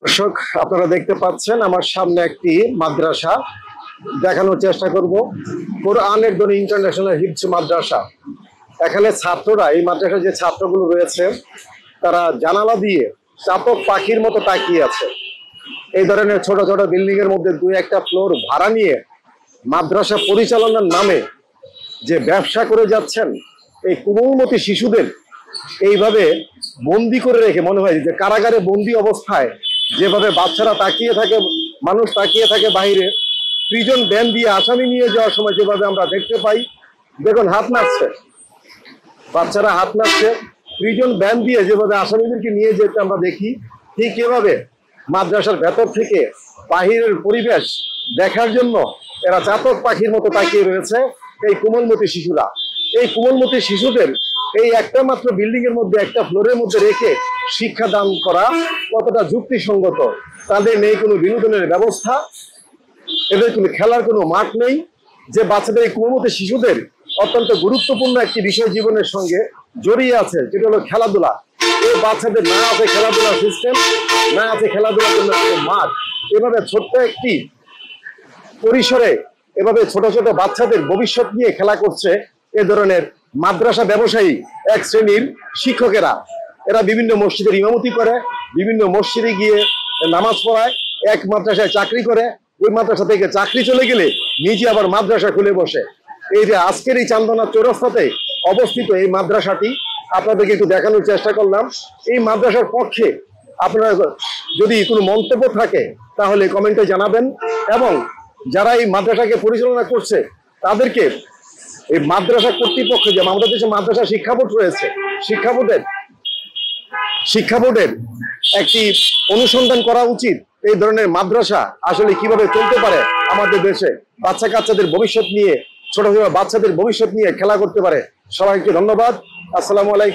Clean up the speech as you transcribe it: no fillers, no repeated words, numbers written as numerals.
দর্শক, আপনারা দেখতে পাচ্ছেন আমার সামনে একটি মাদ্রাসা দেখানোর চেষ্টা করব। কোরআনের দনি ইন্টারন্যাশনাল হিফজ মাদ্রাসা। এখানে ছাত্ররা, এই মাদ্রাসার যে ছাত্রগুলো রয়েছে, তারা জানালা দিয়ে চাতক পাখির মতো তাকিয়ে আছে। এই ধরনের ছোট ছোট বিল্ডিং এর মধ্যে দুই একটা ফ্লোর ভাড়া নিয়ে মাদ্রাসা পরিচালনার নামে যে ব্যবসা করে যাচ্ছেন, এই কোমলমতি শিশুদের এইভাবে বন্দি করে রেখে মনে হয় যে কারাগারে বন্দি অবস্থায় যেভাবে বাচ্চারা তাকিয়ে থাকে, মানুষ তাকিয়ে থাকে বাইরে, প্রিজন ব্যান দিয়ে আসামি নিয়ে যাওয়ার সময় যেভাবে আমরা দেখতে পাই। দেখুন, হাত নাড়ছে, বাচ্চারা হাত নাড়ছে। প্রিজন ব্যান দিয়ে যেভাবে আসামিদেরকে নিয়ে যেতে আমরা দেখি, ঠিক এভাবে মাদ্রাসার ভেতর থেকে বাহিরের পরিবেশ দেখার জন্য এরা চাতক পাখির মতো তাকিয়ে রয়েছে এই কোমলমতি শিশুরা। এই কোমলমতি শিশুদের এই একটা মাত্র বিল্ডিং এর মধ্যে, একটা ফ্লোরের মধ্যে রেখে শিক্ষা দান করা কতটা যুক্তিসঙ্গত? তাদের নেই কোনো বিনোদনের ব্যবস্থা, এদের কোনো খেলার কোনো মাঠ নেই। যে বাচ্চাদের, এই কোমলমতি শিশুদের অত্যন্ত গুরুত্বপূর্ণ একটি বিষয় জীবনের সঙ্গে জড়িয়ে আছে, যেটা হলো খেলাধুলা। এই বাচ্চাদের না আছে খেলাধুলার সিস্টেম, না আছে খেলাধুলার জন্য মাঠ। এভাবে ছোট্ট একটি পরিসরে এভাবে ছোট ছোট বাচ্চাদের ভবিষ্যৎ নিয়ে খেলা করছে এ ধরনের মাদ্রাসা ব্যবসায়ী এক শ্রেণীর শিক্ষকেরা। এরা বিভিন্ন মসজিদের ইমামতি করে, বিভিন্ন মসজিদে গিয়ে নামাজ পড়ায়, এক মাদ্রাসায় চাকরি করে, ওই মাদ্রাসা থেকে চাকরি চলে গেলে নিজে আবার মাদ্রাসা খুলে বসে। এই যে আজকের এই চান্দনা চৌরাস্তাতে অবস্থিত এই মাদ্রাসাটি আপনাদেরকে একটু দেখানোর চেষ্টা করলাম। এই মাদ্রাসার পক্ষে আপনারা যদি কোনো মন্তব্য থাকে তাহলে কমেন্টে জানাবেন, এবং যারা এই মাদ্রাসাকে পরিচালনা করছে তাদেরকে, এই মাদ্রাসা কর্তৃপক্ষ, যে আমাদের দেশে মাদ্রাসা শিক্ষা বোর্ড রয়েছে, শিক্ষা বোর্ডের একটি অনুসন্ধান করা উচিত এই ধরনের মাদ্রাসা আসলে কিভাবে চলতে পারে আমাদের দেশে, বাচ্চা কাচ্চাদের ভবিষ্যৎ নিয়ে, ছোট ছোট বাচ্চাদের ভবিষ্যৎ নিয়ে খেলা করতে পারে। সবাইকে ধন্যবাদ। আসসালামু আলাইকুম।